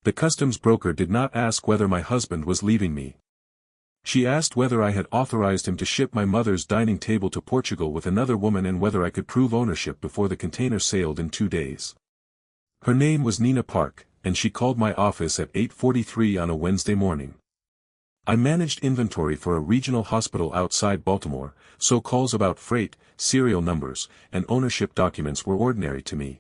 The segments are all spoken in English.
The customs broker did not ask whether my husband was leaving me. She asked whether I had authorized him to ship my mother's dining table to Portugal with another woman and whether I could prove ownership before the container sailed in 2 days. Her name was Nina Park, and she called my office at 8:43 on a Wednesday morning. I managed inventory for a regional hospital outside Baltimore, so calls about freight, serial numbers, and ownership documents were ordinary to me.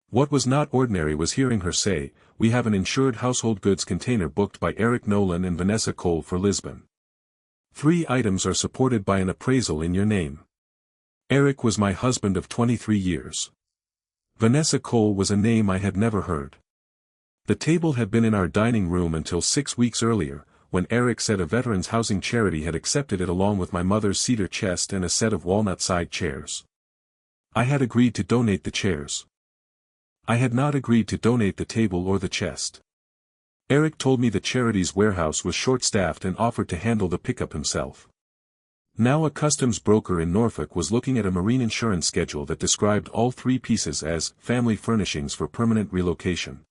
What was not ordinary was hearing her say, "We have an insured household goods container booked by Eric Nolan and Vanessa Cole for Lisbon. 3 items are supported by an appraisal in your name. Eric was my husband of 23 years. Vanessa Cole was a name I had never heard." The table had been in our dining room until 6 weeks earlier, when Eric said a veterans housing charity had accepted it along with my mother's cedar chest and a set of walnut-side chairs. I had agreed to donate the chairs. I had not agreed to donate the table or the chest. Eric told me the charity's warehouse was short-staffed and offered to handle the pickup himself. Now a customs broker in Norfolk was looking at a marine insurance schedule that described all 3 pieces as family furnishings for permanent relocation.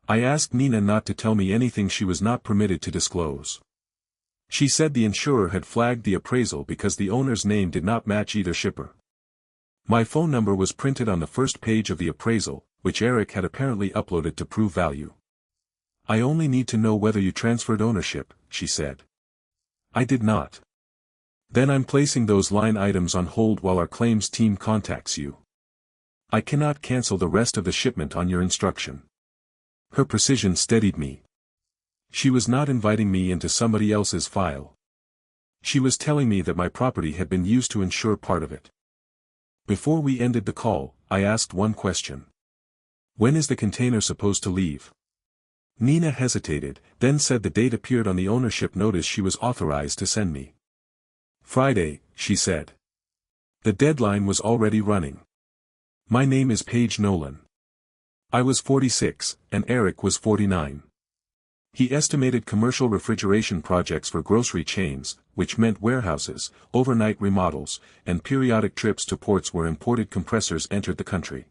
I asked Nina not to tell me anything she was not permitted to disclose. She said the insurer had flagged the appraisal because the owner's name did not match either shipper. My phone number was printed on the first page of the appraisal, which Eric had apparently uploaded to prove value. "I only need to know whether you transferred ownership," she said. "I did not." "Then I'm placing those line items on hold while our claims team contacts you. I cannot cancel the rest of the shipment on your instruction." Her precision steadied me. She was not inviting me into somebody else's file. She was telling me that my property had been used to insure part of it. Before we ended the call, I asked one question. "When is the container supposed to leave?" Nina hesitated, then said the date appeared on the ownership notice she was authorized to send me. "Friday," she said. The deadline was already running. My name is Paige Nolan. I was 46, and Eric was 49. He estimated commercial refrigeration projects for grocery chains, which meant warehouses, overnight remodels, and periodic trips to ports where imported compressors entered the country.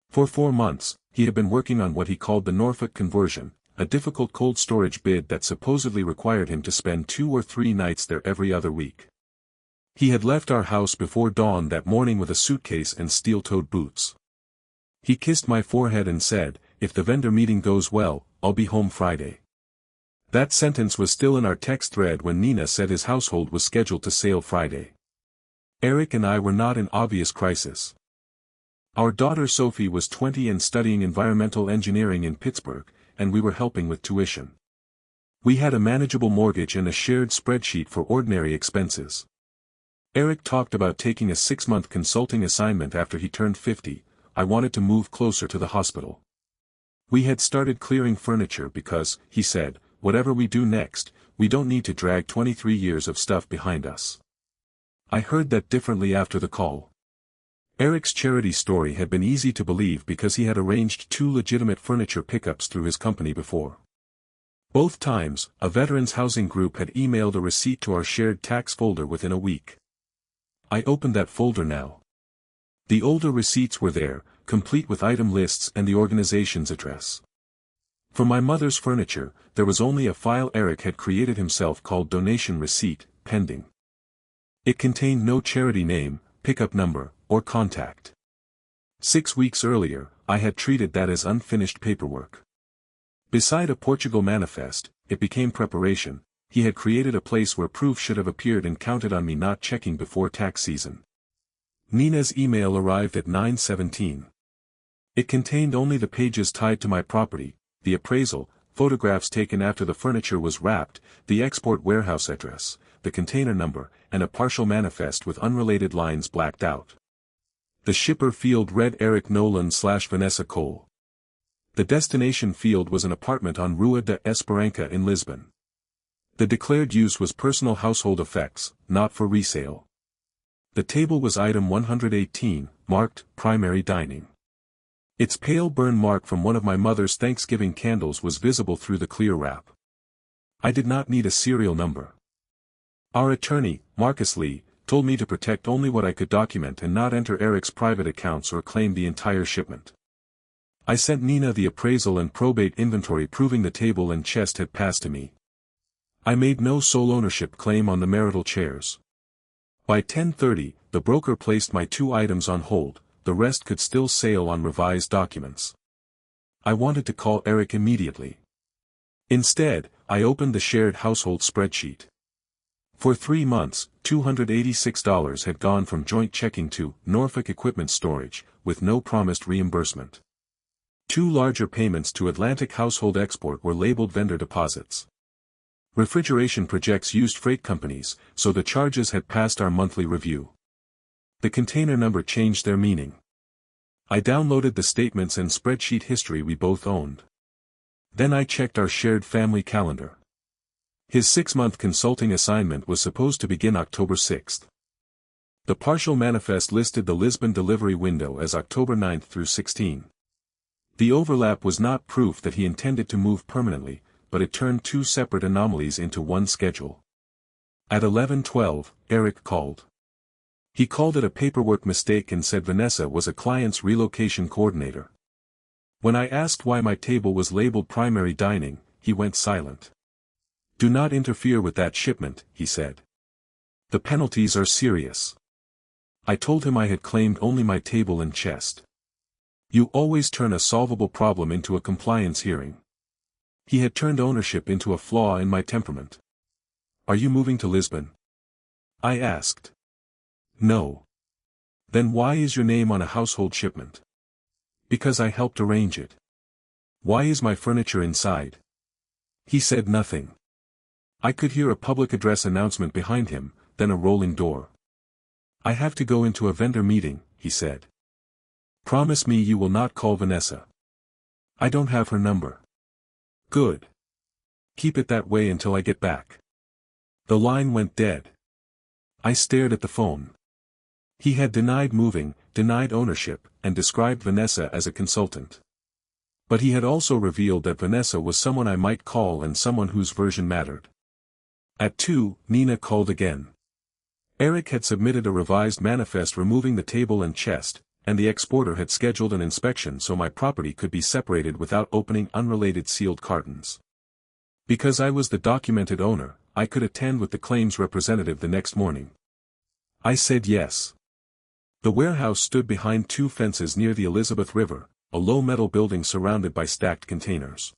For 4 months, he had been working on what he called the Norfolk conversion, a difficult cold storage bid that supposedly required him to spend 2 or 3 nights there every other week. He had left our house before dawn that morning with a suitcase and steel-toed boots. He kissed my forehead and said, "If the vendor meeting goes well, I'll be home Friday." That sentence was still in our text thread when Nina said his household was scheduled to sail Friday. Eric and I were not in obvious crisis. Our daughter Sophie was 20 and studying environmental engineering in Pittsburgh, and we were helping with tuition. We had a manageable mortgage and a shared spreadsheet for ordinary expenses. Eric talked about taking a 6-month consulting assignment after he turned 50. I wanted to move closer to the hospital. We had started clearing furniture because, he said, whatever we do next, we don't need to drag 23 years of stuff behind us. I heard that differently after the call. Eric's charity story had been easy to believe because he had arranged 2 legitimate furniture pickups through his company before. Both times, a veterans housing group had emailed a receipt to our shared tax folder within a week. I opened that folder now. The older receipts were there, complete with item lists and the organization's address. For my mother's furniture, there was only a file Eric had created himself called Donation Receipt, Pending. It contained no charity name, pickup number, or contact. 6 weeks earlier, I had treated that as unfinished paperwork. Beside a Portugal manifest, it became preparation. He had created a place where proof should have appeared and counted on me not checking before tax season. Nina's email arrived at 9:17. It contained only the pages tied to my property, the appraisal, photographs taken after the furniture was wrapped, the export warehouse address, the container number, and a partial manifest with unrelated lines blacked out. The shipper field read Eric Nolan/Vanessa Cole. The destination field was an apartment on Rua de Esperança in Lisbon. The declared use was personal household effects, not for resale. The table was item 118, marked, primary dining. Its pale burn mark from one of my mother's Thanksgiving candles was visible through the clear wrap. I did not need a serial number. Our attorney, Marcus Lee, told me to protect only what I could document and not enter Eric's private accounts or claim the entire shipment. I sent Nina the appraisal and probate inventory proving the table and chest had passed to me. I made no sole ownership claim on the marital chairs. By 10:30, the broker placed my 2 items on hold, the rest could still sail on revised documents. I wanted to call Eric immediately. Instead, I opened the shared household spreadsheet. For 3 months, $286 had gone from joint checking to Norfolk equipment storage, with no promised reimbursement. 2 larger payments to Atlantic Household Export were labeled vendor deposits. Refrigeration projects used freight companies, so the charges had passed our monthly review. The container number changed their meaning. I downloaded the statements and spreadsheet history we both owned. Then I checked our shared family calendar. His 6-month consulting assignment was supposed to begin October 6. The partial manifest listed the Lisbon delivery window as October 9 through 16. The overlap was not proof that he intended to move permanently, but it turned 2 separate anomalies into one schedule. At 11:12, Eric called. He called it a paperwork mistake and said Vanessa was a client's relocation coordinator. When I asked why my table was labeled primary dining, he went silent. "Do not interfere with that shipment," he said. "The penalties are serious." I told him I had claimed only my table and chest. "You always turn a solvable problem into a compliance hearing." He had turned ownership into a flaw in my temperament. "Are you moving to Lisbon?" I asked. "No." "Then why is your name on a household shipment?" "Because I helped arrange it." "Why is my furniture inside?" He said nothing. I could hear a public address announcement behind him, then a rolling door. "I have to go into a vendor meeting," he said. "Promise me you will not call Vanessa." "I don't have her number." "Good. Keep it that way until I get back." The line went dead. I stared at the phone. He had denied moving, denied ownership, and described Vanessa as a consultant. But he had also revealed that Vanessa was someone I might call and someone whose version mattered. At 2, Nina called again. Eric had submitted a revised manifest removing the table and chest, and the exporter had scheduled an inspection so my property could be separated without opening unrelated sealed cartons. Because I was the documented owner, I could attend with the claims representative the next morning. I said yes. The warehouse stood behind 2 fences near the Elizabeth River, a low metal building surrounded by stacked containers.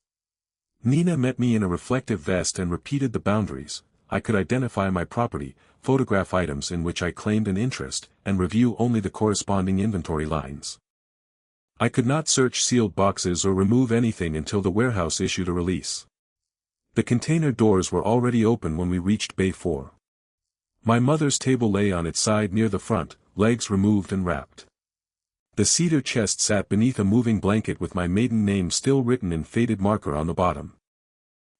Nina met me in a reflective vest and repeated the boundaries. I could identify my property, photograph items in which I claimed an interest, and review only the corresponding inventory lines. I could not search sealed boxes or remove anything until the warehouse issued a release. The container doors were already open when we reached Bay 4. My mother's table lay on its side near the front, legs removed and wrapped. The cedar chest sat beneath a moving blanket with my maiden name still written in faded marker on the bottom.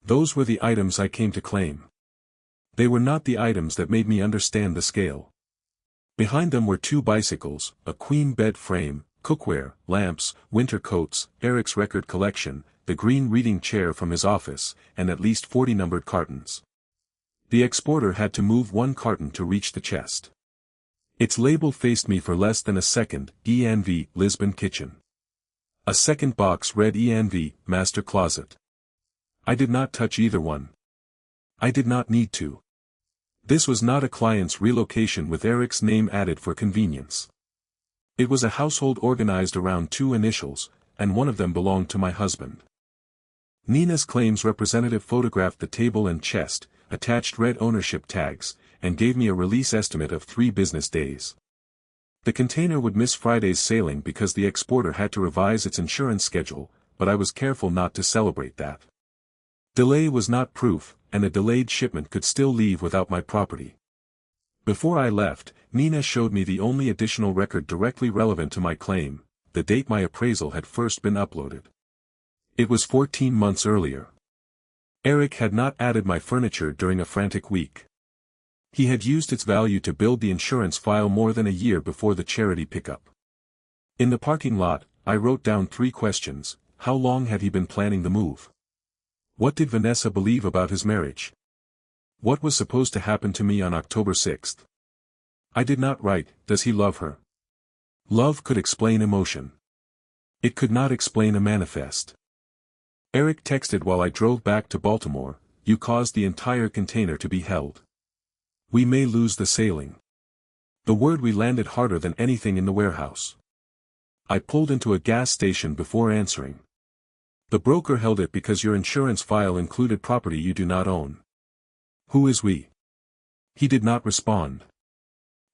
Those were the items I came to claim. They were not the items that made me understand the scale. Behind them were 2 bicycles, a queen bed frame, cookware, lamps, winter coats, Eric's record collection, the green reading chair from his office, and at least 40 numbered cartons. The exporter had to move 1 carton to reach the chest. Its label faced me for less than a second, ENV, Lisbon Kitchen. A second box read ENV, Master Closet. I did not touch either one. I did not need to. This was not a client's relocation with Eric's name added for convenience. It was a household organized around 2 initials, and one of them belonged to my husband. Nina's claims representative photographed the table and chest, attached red ownership tags, and gave me a release estimate of 3 business days. The container would miss Friday's sailing because the exporter had to revise its insurance schedule, but I was careful not to celebrate that. Delay was not proof, and a delayed shipment could still leave without my property. Before I left, Nina showed me the only additional record directly relevant to my claim, the date my appraisal had first been uploaded. It was 14 months earlier. Eric had not added my furniture during a frantic week. He had used its value to build the insurance file more than a year before the charity pickup. In the parking lot, I wrote down 3 questions. How long had he been planning the move? What did Vanessa believe about his marriage? What was supposed to happen to me on October 6? I did not write, does he love her? Love could explain emotion. It could not explain a manifest. Eric texted while I drove back to Baltimore, "You caused the entire container to be held. We may lose the sailing." The word "we" landed harder than anything in the warehouse. I pulled into a gas station before answering. "The broker held it because your insurance file included property you do not own." "Who is we?" He did not respond.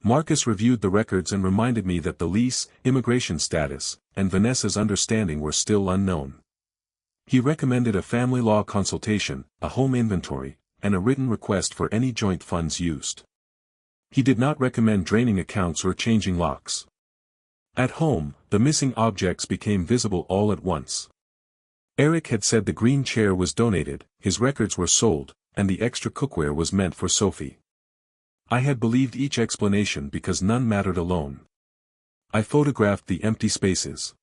Marcus reviewed the records and reminded me that the lease, immigration status, and Vanessa's understanding were still unknown. He recommended a family law consultation, a home inventory, and a written request for any joint funds used. He did not recommend draining accounts or changing locks. At home, the missing objects became visible all at once. Eric had said the green chair was donated, his records were sold, and the extra cookware was meant for Sophie. I had believed each explanation because none mattered alone. I photographed the empty spaces.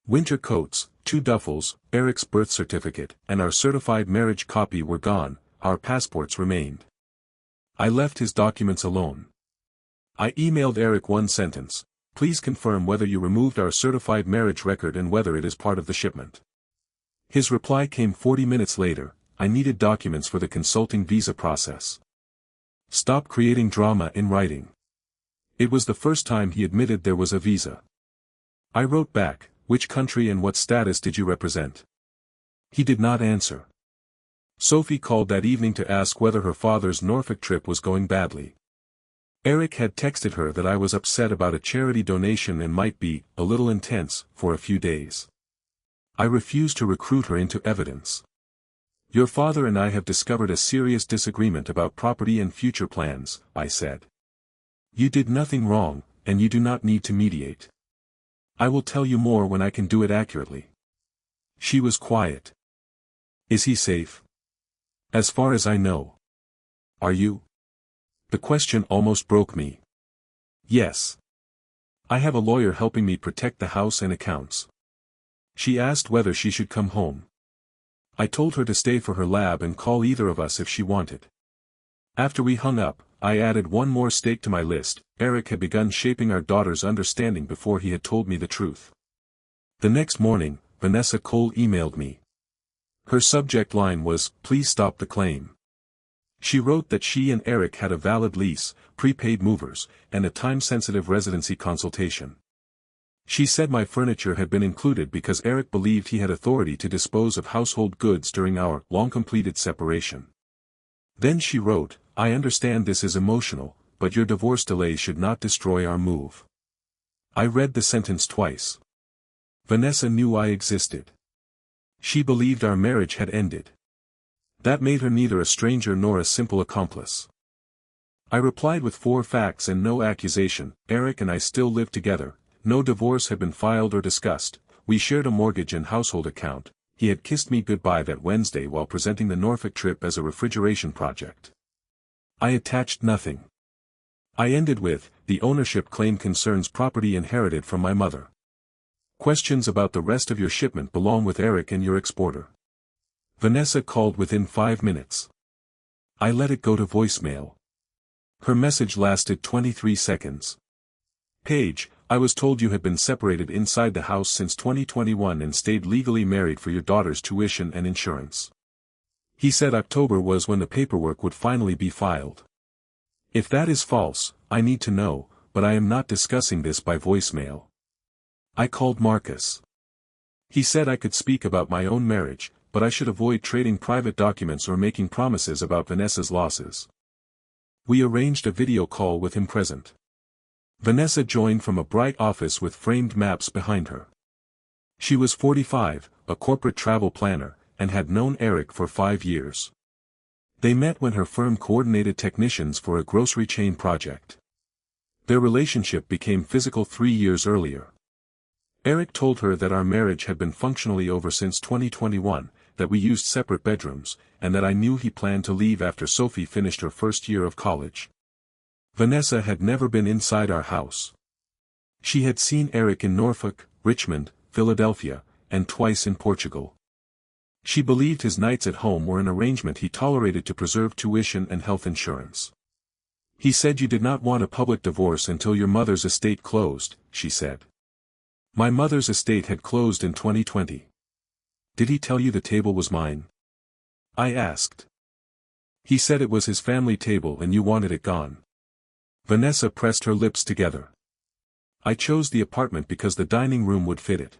Winter coats, 2 duffels, Eric's birth certificate, and our certified marriage copy were gone, our passports remained. I left his documents alone. I emailed Eric one sentence: "Please confirm whether you removed our certified marriage record and whether it is part of the shipment." His reply came 40 minutes later: "I needed documents for the consulting visa process. Stop creating drama in writing." It was the first time he admitted there was a visa. I wrote back, "Which country and what status did you represent?" He did not answer. Sophie called that evening to ask whether her father's Norfolk trip was going badly. Eric had texted her that I was upset about a charity donation and might be a little intense for a few days. I refused to recruit her into evidence. "Your father and I have discovered a serious disagreement about property and future plans," I said. "You did nothing wrong, and you do not need to mediate. I will tell you more when I can do it accurately." She was quiet. "Is he safe?" "As far as I know." "Are you?" The question almost broke me. "Yes. I have a lawyer helping me protect the house and accounts." She asked whether she should come home. I told her to stay for her lab and call either of us if she wanted. After we hung up, I added one more stake to my list: Eric had begun shaping our daughter's understanding before he had told me the truth. The next morning, Vanessa Cole emailed me. Her subject line was, "Please stop the claim." She wrote that she and Eric had a valid lease, prepaid movers, and a time-sensitive residency consultation. She said my furniture had been included because Eric believed he had authority to dispose of household goods during our long-completed separation. Then she wrote, "I understand this is emotional, but your divorce delay should not destroy our move." I read the sentence twice. Vanessa knew I existed. She believed our marriage had ended. That made her neither a stranger nor a simple accomplice. I replied with 4 facts and no accusation: Eric and I still live together, no divorce had been filed or discussed, we shared a mortgage and household account, he had kissed me goodbye that Wednesday while presenting the Norfolk trip as a refrigeration project. I attached nothing. I ended with, "The ownership claim concerns property inherited from my mother. Questions about the rest of your shipment belong with Eric and your exporter." Vanessa called within 5 minutes. I let it go to voicemail. Her message lasted 23 seconds. "Paige, I was told you had been separated inside the house since 2021 and stayed legally married for your daughter's tuition and insurance. He said October was when the paperwork would finally be filed. If that is false, I need to know, but I am not discussing this by voicemail." I called Marcus. He said I could speak about my own marriage, but I should avoid trading private documents or making promises about Vanessa's losses. We arranged a video call with him present. Vanessa joined from a bright office with framed maps behind her. She was 45, a corporate travel planner, and had known Eric for 5 years. They met when her firm coordinated technicians for a grocery chain project. Their relationship became physical 3 years earlier. Eric told her that our marriage had been functionally over since 2021, that we used separate bedrooms, and that I knew he planned to leave after Sophie finished her first year of college. Vanessa had never been inside our house. She had seen Eric in Norfolk, Richmond, Philadelphia, and twice in Portugal. She believed his nights at home were an arrangement he tolerated to preserve tuition and health insurance. "He said you did not want a public divorce until your mother's estate closed," she said. My mother's estate had closed in 2020. Did he tell you the table was mine? I asked. He said it was his family table and you wanted it gone. Vanessa pressed her lips together. I chose the apartment because the dining room would fit it.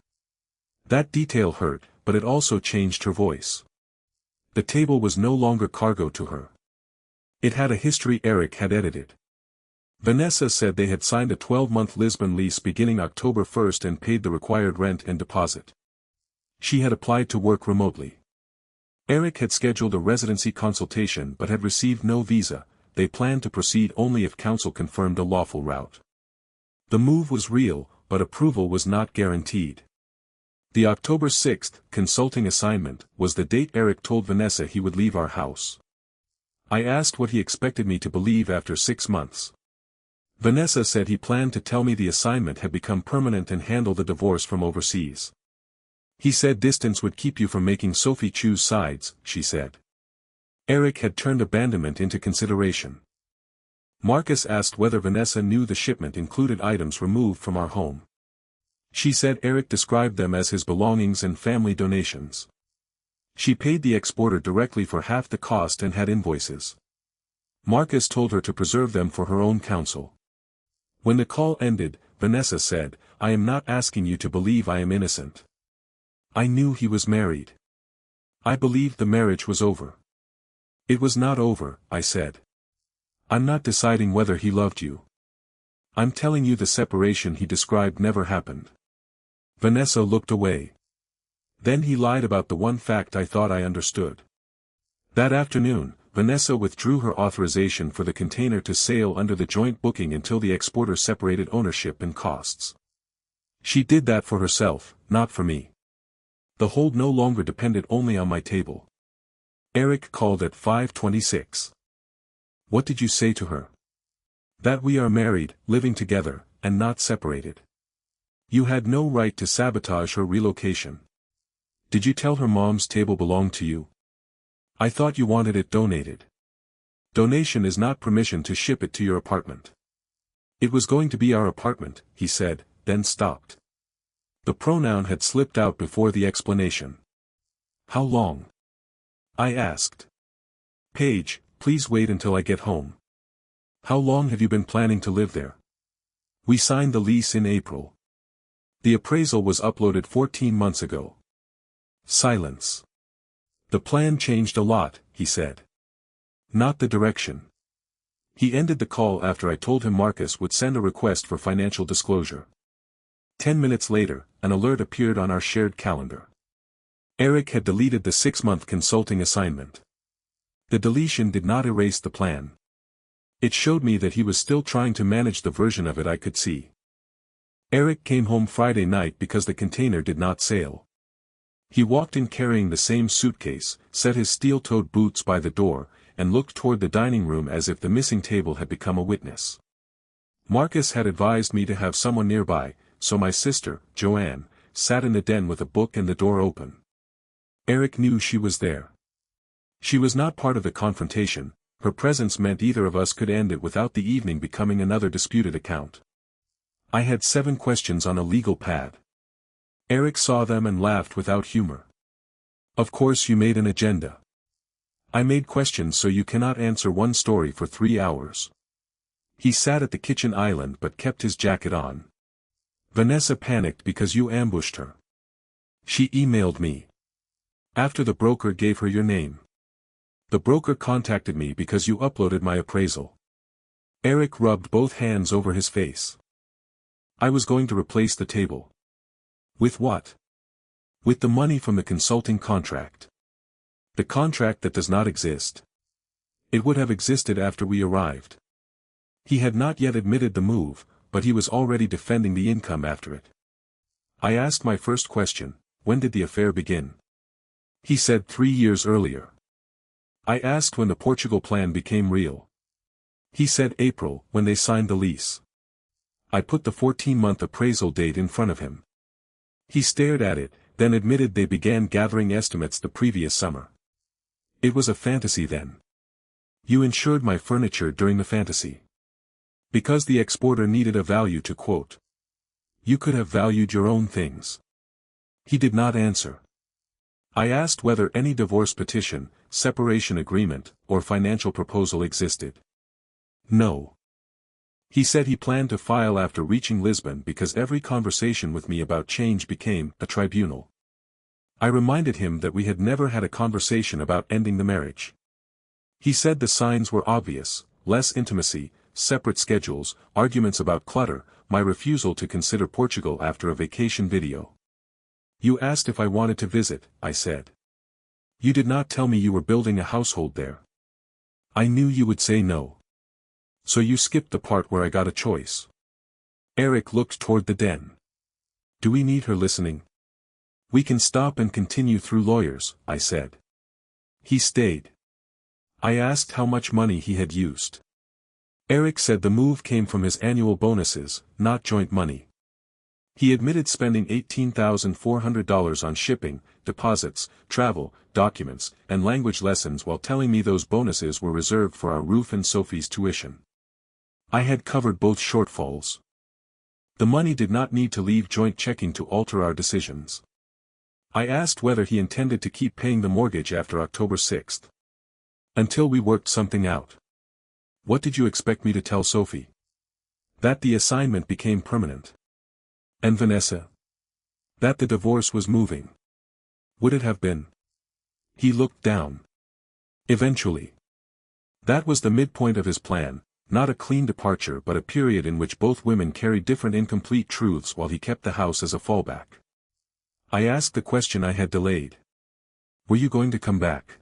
That detail hurt, but it also changed her voice. The table was no longer cargo to her. It had a history Eric had edited. Vanessa said they had signed a 12-month Lisbon lease beginning October 1st and paid the required rent and deposit. She had applied to work remotely. Eric had scheduled a residency consultation but had received no visa. They planned to proceed only if council confirmed a lawful route. The move was real, but approval was not guaranteed. The October 6th consulting assignment was the date Eric told Vanessa he would leave our house. I asked what he expected me to believe after 6 months. Vanessa said he planned to tell me the assignment had become permanent and handle the divorce from overseas. He said distance would keep you from making Sophie choose sides, she said. Eric had turned abandonment into consideration. Marcus asked whether Vanessa knew the shipment included items removed from our home. She said Eric described them as his belongings and family donations. She paid the exporter directly for half the cost and had invoices. Marcus told her to preserve them for her own counsel. When the call ended, Vanessa said, I am not asking you to believe I am innocent. I knew he was married. I believed the marriage was over. It was not over, I said. I'm not deciding whether he loved you. I'm telling you the separation he described never happened. Vanessa looked away. Then he lied about the one fact I thought I understood. That afternoon, Vanessa withdrew her authorization for the container to sail under the joint booking until the exporter separated ownership and costs. She did that for herself, not for me. The hold no longer depended only on my table. Eric called at 5:26. What did you say to her? That we are married, living together, and not separated. You had no right to sabotage her relocation. Did you tell her mom's table belonged to you? I thought you wanted it donated. Donation is not permission to ship it to your apartment. It was going to be our apartment, he said, then stopped. The pronoun had slipped out before the explanation. How long? I asked. Paige, please wait until I get home. How long have you been planning to live there? We signed the lease in April. The appraisal was uploaded 14 months ago. Silence. The plan changed a lot, he said. Not the direction. He ended the call after I told him Marcus would send a request for financial disclosure. 10 minutes later, an alert appeared on our shared calendar. Eric had deleted the 6-month consulting assignment. The deletion did not erase the plan. It showed me that he was still trying to manage the version of it I could see. Eric came home Friday night because the container did not sail. He walked in carrying the same suitcase, set his steel-toed boots by the door, and looked toward the dining room as if the missing table had become a witness. Marcus had advised me to have someone nearby, so my sister, Joanne, sat in the den with a book and the door open. Eric knew she was there. She was not part of the confrontation. Her presence meant either of us could end it without the evening becoming another disputed account. I had 7 questions on a legal pad. Eric saw them and laughed without humor. Of course you made an agenda. I made questions so you cannot answer one story for 3 hours. He sat at the kitchen island but kept his jacket on. Vanessa panicked because you ambushed her. She emailed me. After the broker gave her your name. The broker contacted me because you uploaded my appraisal. Eric rubbed both hands over his face. I was going to replace the table. With what? With the money from the consulting contract. The contract that does not exist. It would have existed after we arrived. He had not yet admitted the move, but he was already defending the income after it. I asked my first question, when did the affair begin? He said 3 years earlier. I asked when the Portugal plan became real. He said April, when they signed the lease. I put the 14-month appraisal date in front of him. He stared at it, then admitted they began gathering estimates the previous summer. It was a fantasy then. You insured my furniture during the fantasy. Because the exporter needed a value to quote. You could have valued your own things. He did not answer. I asked whether any divorce petition, separation agreement, or financial proposal existed. No. He said he planned to file after reaching Lisbon because every conversation with me about change became a tribunal. I reminded him that we had never had a conversation about ending the marriage. He said the signs were obvious: less intimacy, separate schedules, arguments about clutter, my refusal to consider Portugal after a vacation video. You asked if I wanted to visit, I said. You did not tell me you were building a household there. I knew you would say no. So you skipped the part where I got a choice. Eric looked toward the den. Do we need her listening? We can stop and continue through lawyers, I said. He stayed. I asked how much money he had used. Eric said the move came from his annual bonuses, not joint money. He admitted spending $18,400 on shipping, deposits, travel, documents, and language lessons while telling me those bonuses were reserved for our roof and Sophie's tuition. I had covered both shortfalls. The money did not need to leave joint checking to alter our decisions. I asked whether he intended to keep paying the mortgage after October 6th. Until we worked something out. What did you expect me to tell Sophie? That the assignment became permanent. And Vanessa? That the divorce was moving. Would it have been? He looked down. Eventually. That was the midpoint of his plan, not a clean departure but a period in which both women carried different incomplete truths while he kept the house as a fallback. I asked the question I had delayed. Were you going to come back?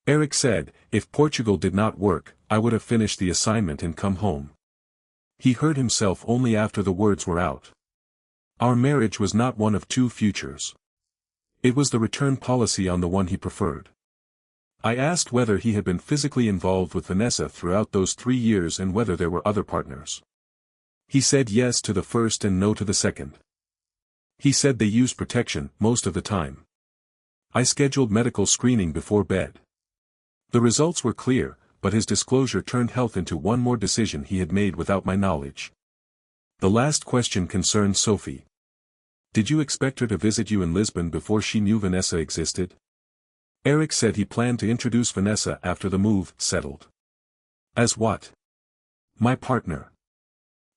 Eric said, if Portugal did not work, I would have finished the assignment and come home. He heard himself only after the words were out. Our marriage was not one of two futures. It was the return policy on the one he preferred. I asked whether he had been physically involved with Vanessa throughout those 3 years and whether there were other partners. He said yes to the first and no to the second. He said they used protection most of the time. I scheduled medical screening before bed. The results were clear, but his disclosure turned health into one more decision he had made without my knowledge. The last question concerned Sophie. Did you expect her to visit you in Lisbon before she knew Vanessa existed? Eric said he planned to introduce Vanessa after the move settled. As what? My partner.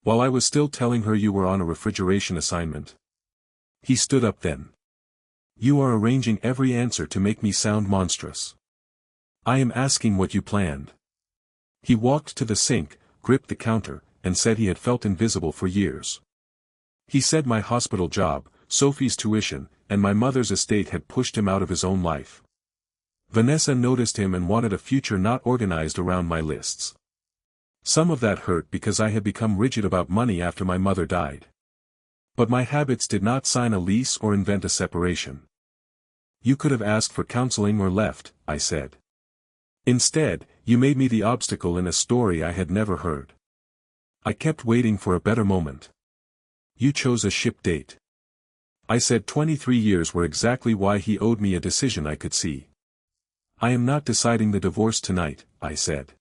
While I was still telling her you were on a refrigeration assignment. He stood up then. You are arranging every answer to make me sound monstrous. I am asking what you planned. He walked to the sink, gripped the counter, and said he had felt invisible for years. He said my hospital job, Sophie's tuition, and my mother's estate had pushed him out of his own life. Vanessa noticed him and wanted a future not organized around my lists. Some of that hurt because I had become rigid about money after my mother died. But my habits did not sign a lease or invent a separation. You could have asked for counseling or left, I said. Instead, you made me the obstacle in a story I had never heard. I kept waiting for a better moment. You chose a ship date. I said 23 years were exactly why he owed me a decision I could see. I am not deciding the divorce tonight, I said.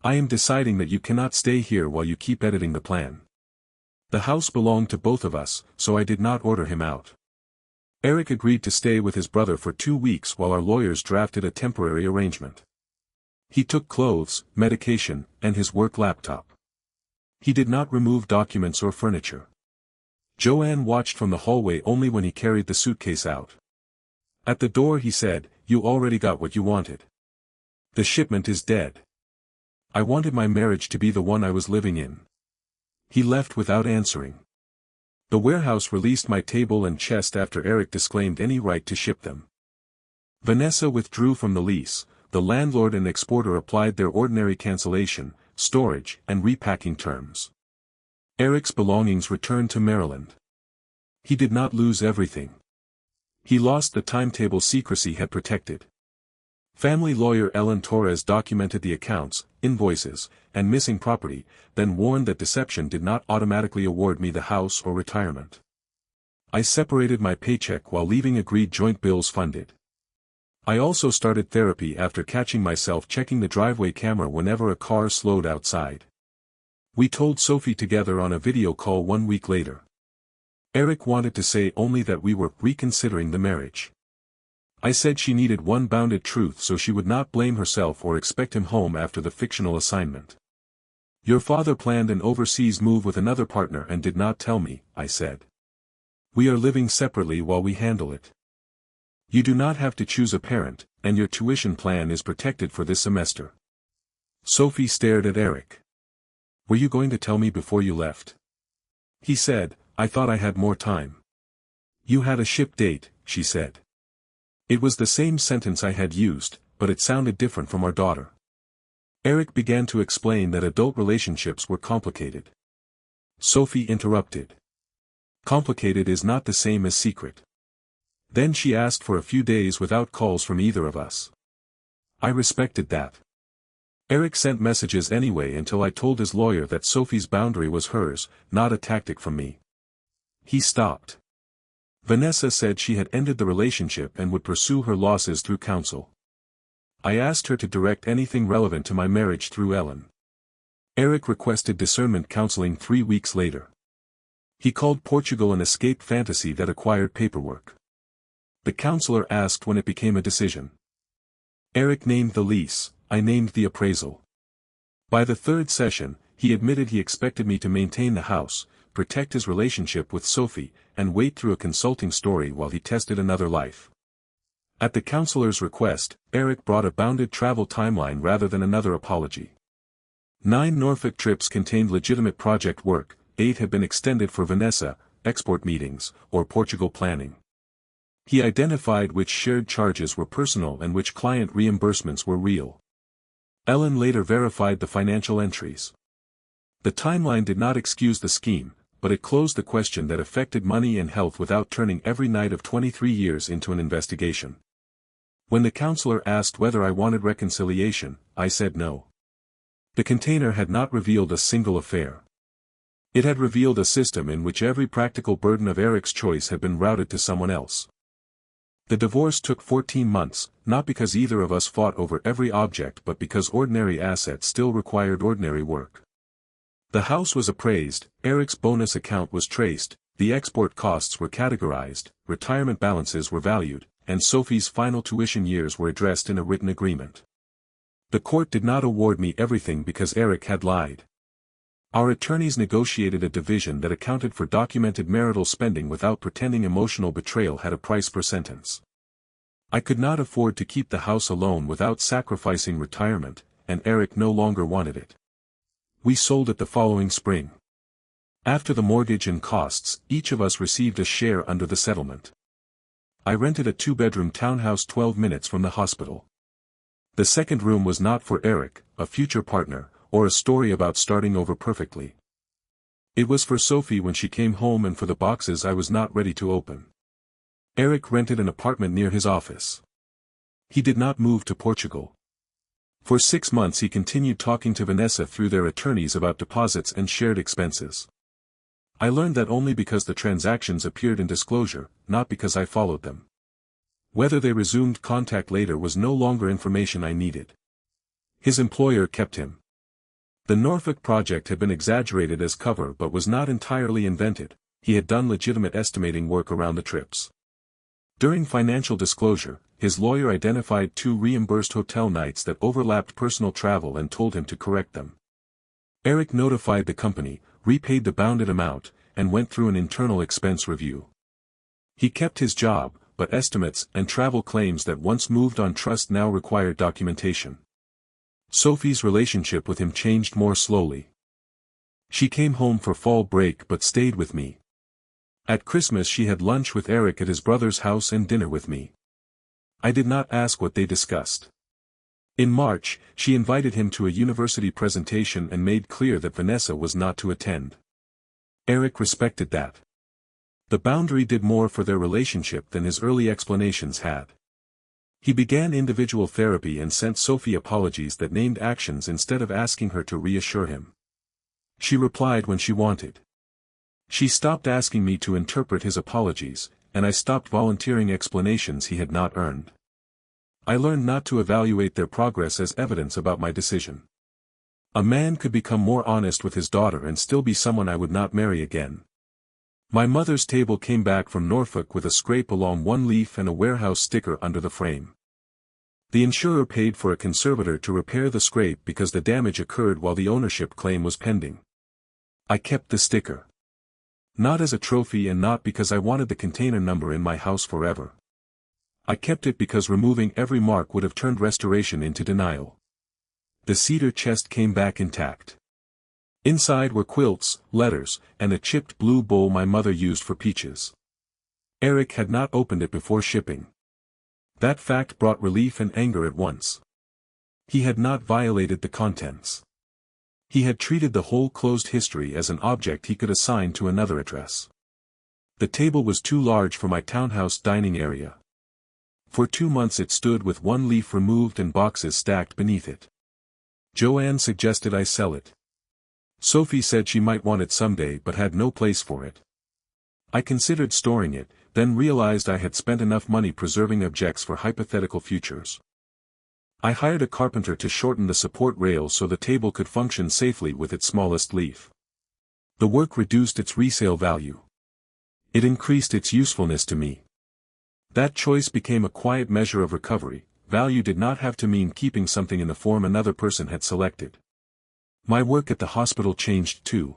I am deciding that you cannot stay here while you keep editing the plan. The house belonged to both of us, so I did not order him out. Eric agreed to stay with his brother for 2 weeks while our lawyers drafted a temporary arrangement. He took clothes, medication, and his work laptop. He did not remove documents or furniture. Joanne watched from the hallway only when he carried the suitcase out. At the door he said, "You already got what you wanted. The shipment is dead. I wanted my marriage to be the one I was living in." He left without answering. The warehouse released my table and chest after Eric disclaimed any right to ship them. Vanessa withdrew from the lease. The landlord and exporter applied their ordinary cancellation, storage, and repacking terms. Eric's belongings returned to Maryland. He did not lose everything. He lost the timetable secrecy had protected. Family lawyer Ellen Torres documented the accounts, invoices, and missing property, then warned that deception did not automatically award me the house or retirement. I separated my paycheck while leaving agreed joint bills funded. I also started therapy after catching myself checking the driveway camera whenever a car slowed outside. We told Sophie together on a video call 1 week later. Eric wanted to say only that we were reconsidering the marriage. I said she needed one bounded truth so she would not blame herself or expect him home after the fictional assignment. Your father planned an overseas move with another partner and did not tell me, I said. We are living separately while we handle it. You do not have to choose a parent, and your tuition plan is protected for this semester. Sophie stared at Eric. Were you going to tell me before you left? He said, I thought I had more time. You had a ship date, she said. It was the same sentence I had used, but it sounded different from our daughter. Eric began to explain that adult relationships were complicated. Sophie interrupted. Complicated is not the same as secret. Then she asked for a few days without calls from either of us. I respected that. Eric sent messages anyway until I told his lawyer that Sophie's boundary was hers, not a tactic from me. He stopped. Vanessa said she had ended the relationship and would pursue her losses through counsel. I asked her to direct anything relevant to my marriage through Ellen. Eric requested discernment counseling 3 weeks later. He called Portugal an escape fantasy that acquired paperwork. The counselor asked when it became a decision. Eric named the lease, I named the appraisal. By the 3rd session, he admitted he expected me to maintain the house, protect his relationship with Sophie, and wait through a consulting story while he tested another life. At the counselor's request, Eric brought a bounded travel timeline rather than another apology. 9 Norfolk trips contained legitimate project work, 8 had been extended for Vanessa, export meetings, or Portugal planning. He identified which shared charges were personal and which client reimbursements were real. Ellen later verified the financial entries. The timeline did not excuse the scheme, but it closed the question that affected money and health without turning every night of 23 years into an investigation. When the counselor asked whether I wanted reconciliation, I said no. The container had not revealed a single affair. It had revealed a system in which every practical burden of Eric's choice had been routed to someone else. The divorce took 14 months, not because either of us fought over every object but because ordinary assets still required ordinary work. The house was appraised, Eric's bonus account was traced, the export costs were categorized, retirement balances were valued, and Sophie's final tuition years were addressed in a written agreement. The court did not award me everything because Eric had lied. Our attorneys negotiated a division that accounted for documented marital spending without pretending emotional betrayal had a price per sentence. I could not afford to keep the house alone without sacrificing retirement, and Eric no longer wanted it. We sold it the following spring. After the mortgage and costs, each of us received a share under the settlement. I rented a 2-bedroom townhouse 12 minutes from the hospital. The second room was not for Eric, a future partner, or a story about starting over perfectly. It was for Sophie when she came home and for the boxes I was not ready to open. Eric rented an apartment near his office. He did not move to Portugal. For 6 months he continued talking to Vanessa through their attorneys about deposits and shared expenses. I learned that only because the transactions appeared in disclosure, not because I followed them. Whether they resumed contact later was no longer information I needed. His employer kept him. The Norfolk project had been exaggerated as cover but was not entirely invented, he had done legitimate estimating work around the trips. During financial disclosure, his lawyer identified 2 reimbursed hotel nights that overlapped personal travel and told him to correct them. Eric notified the company, repaid the bounded amount, and went through an internal expense review. He kept his job, but estimates and travel claims that once moved on trust now required documentation. Sophie's relationship with him changed more slowly. She came home for fall break but stayed with me. At Christmas she had lunch with Eric at his brother's house and dinner with me. I did not ask what they discussed. In March, she invited him to a university presentation and made clear that Vanessa was not to attend. Eric respected that. The boundary did more for their relationship than his early explanations had. He began individual therapy and sent Sophie apologies that named actions instead of asking her to reassure him. She replied when she wanted. She stopped asking me to interpret his apologies, and I stopped volunteering explanations he had not earned. I learned not to evaluate their progress as evidence about my decision. A man could become more honest with his daughter and still be someone I would not marry again. My mother's table came back from Norfolk with a scrape along one leaf and a warehouse sticker under the frame. The insurer paid for a conservator to repair the scrape because the damage occurred while the ownership claim was pending. I kept the sticker. Not as a trophy and not because I wanted the container number in my house forever. I kept it because removing every mark would have turned restoration into denial. The cedar chest came back intact. Inside were quilts, letters, and a chipped blue bowl my mother used for peaches. Eric had not opened it before shipping. That fact brought relief and anger at once. He had not violated the contents. He had treated the whole closed history as an object he could assign to another address. The table was too large for my townhouse dining area. For 2 months it stood with one leaf removed and boxes stacked beneath it. Joanne suggested I sell it. Sophie said she might want it someday but had no place for it. I considered storing it, then realized I had spent enough money preserving objects for hypothetical futures. I hired a carpenter to shorten the support rail so the table could function safely with its smallest leaf. The work reduced its resale value. It increased its usefulness to me. That choice became a quiet measure of recovery. Value did not have to mean keeping something in the form another person had selected. My work at the hospital changed too.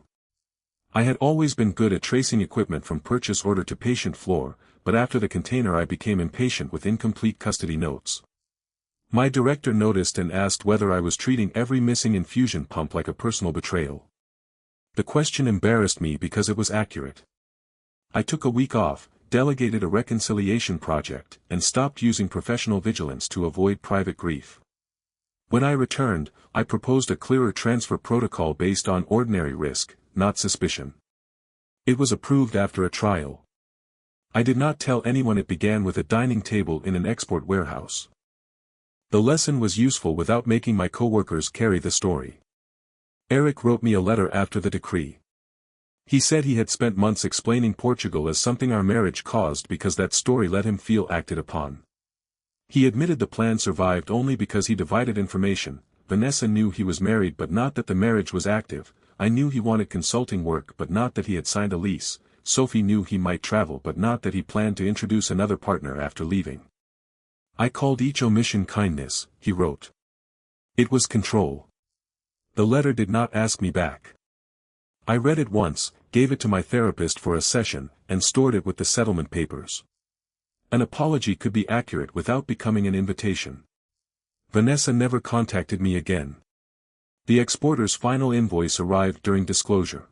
I had always been good at tracing equipment from purchase order to patient floor, but after the container I became impatient with incomplete custody notes. My director noticed and asked whether I was treating every missing infusion pump like a personal betrayal. The question embarrassed me because it was accurate. I took a week off, delegated a reconciliation project, and stopped using professional vigilance to avoid private grief. When I returned, I proposed a clearer transfer protocol based on ordinary risk, not suspicion. It was approved after a trial. I did not tell anyone it began with a dining table in an export warehouse. The lesson was useful without making my coworkers carry the story. Eric wrote me a letter after the decree. He said he had spent months explaining Portugal as something our marriage caused because that story let him feel acted upon. He admitted the plan survived only because he divided information. Vanessa knew he was married but not that the marriage was active. I knew he wanted consulting work but not that he had signed a lease. Sophie knew he might travel but not that he planned to introduce another partner after leaving. I called each omission kindness, he wrote. It was control. The letter did not ask me back. I read it once, gave it to my therapist for a session, and stored it with the settlement papers. An apology could be accurate without becoming an invitation. Vanessa never contacted me again. The exporter's final invoice arrived during disclosure.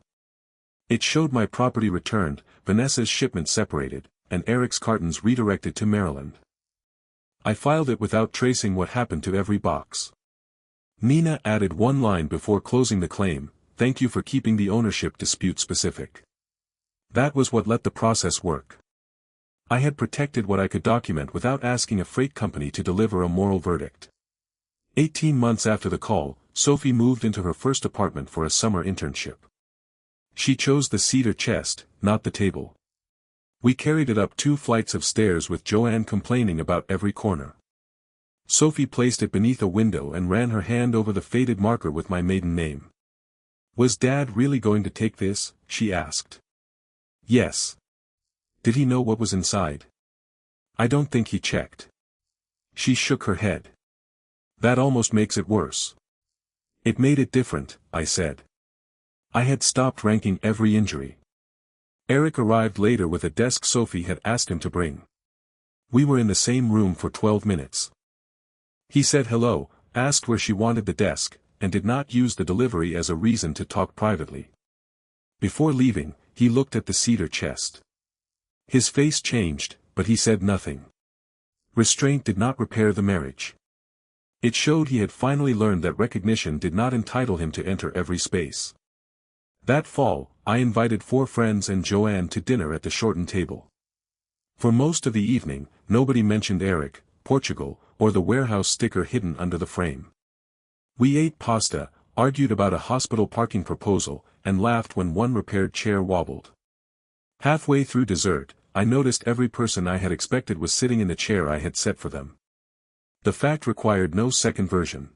It showed my property returned, Vanessa's shipment separated, and Eric's cartons redirected to Maryland. I filed it without tracing what happened to every box. Nina added one line before closing the claim, "Thank you for keeping the ownership dispute specific." That was what let the process work. I had protected what I could document without asking a freight company to deliver a moral verdict. 18 months after the call, Sophie moved into her first apartment for a summer internship. She chose the cedar chest, not the table. We carried it up 2 flights of stairs with Joanne complaining about every corner. Sophie placed it beneath a window and ran her hand over the faded marker with my maiden name. "Was Dad really going to take this?" she asked. "Yes." "Did he know what was inside?" "I don't think he checked." She shook her head. "That almost makes it worse." "It made it different," I said. I had stopped ranking every injury. Eric arrived later with a desk Sophie had asked him to bring. We were in the same room for 12 minutes. He said hello, asked where she wanted the desk, and did not use the delivery as a reason to talk privately. Before leaving, he looked at the cedar chest. His face changed, but he said nothing. Restraint did not repair the marriage. It showed he had finally learned that recognition did not entitle him to enter every space. That fall, I invited 4 friends and Joanne to dinner at the shortened table. For most of the evening, nobody mentioned Eric, Portugal, or the warehouse sticker hidden under the frame. We ate pasta, argued about a hospital parking proposal, and laughed when one repaired chair wobbled. Halfway through dessert, I noticed every person I had expected was sitting in the chair I had set for them. The fact required no second version.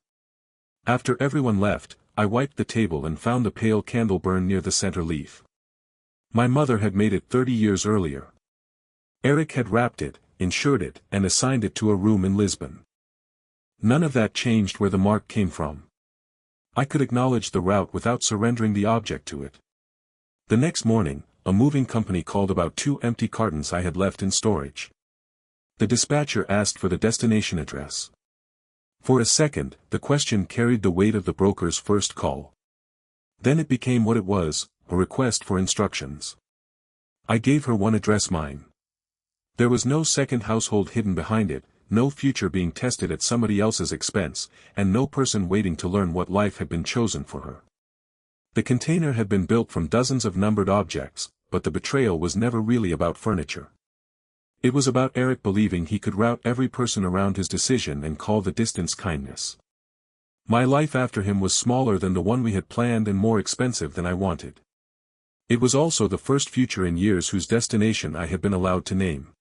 After everyone left, I wiped the table and found a pale candle burn near the center leaf. My mother had made it 30 years earlier. Eric had wrapped it, insured it, and assigned it to a room in Lisbon. None of that changed where the mark came from. I could acknowledge the route without surrendering the object to it. The next morning, a moving company called about 2 empty cartons I had left in storage. The dispatcher asked for the destination address. For a second, the question carried the weight of the broker's first call. Then it became what it was, a request for instructions. I gave her one address: mine. There was no second household hidden behind it, no future being tested at somebody else's expense, and no person waiting to learn what life had been chosen for her. The container had been built from dozens of numbered objects, but the betrayal was never really about furniture. It was about Eric believing he could route every person around his decision and call the distance kindness. My life after him was smaller than the one we had planned and more expensive than I wanted. It was also the first future in years whose destination I had been allowed to name.